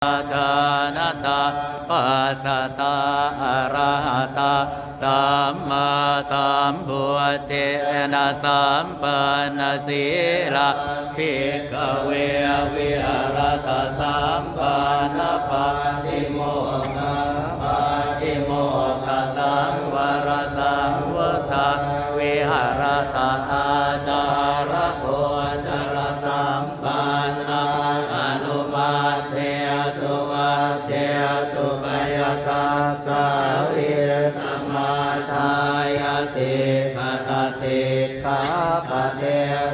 ชานตาปัสสตาอะระหะตาสัมมาสัมพุทเทนะสัมปันนสีลาภิกขเววิหารตสัมปันนปาติโมกขปาติโมกขสังวรสังวุฒาวิหารตอาจารโพจรสัมปันนาอนุมาเทสุวัจเจสุปยตาสาวิสมาทายสิกตสิกขาปะเท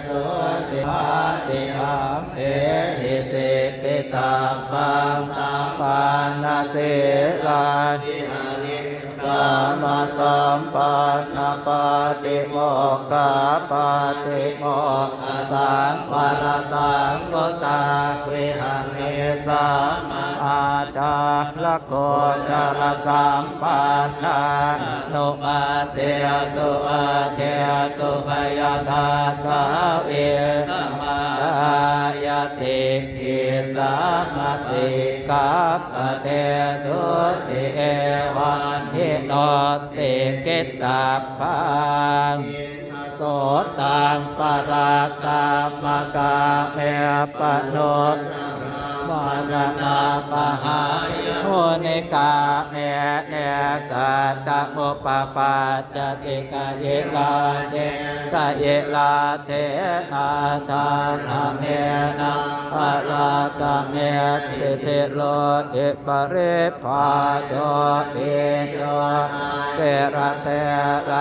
สุติปาติอัมเอหิสิกิตาปังสัมปันนาสิลาภิหาริสัมมาสัมปันนาปาติโมกขปาติโมกขสังวรสังวุตาวิหาริสัมมาอาจารโกจรสัมปันนานุมาเตสุอาเทสุภยทาสาเวสมายาสิกิสัมมาสิกาปะเทสุติเอวันทิโนสิกิตาปังโสตังปรากามกาเมปะโนมรณะปะหายโหนิกาเนเนกาตะมุปปาจติกาเยลาเทกาเยลาเทนาทานาเมนะปะรากาเมสิเทโลอิปริภาโจปิโยเกระเตระ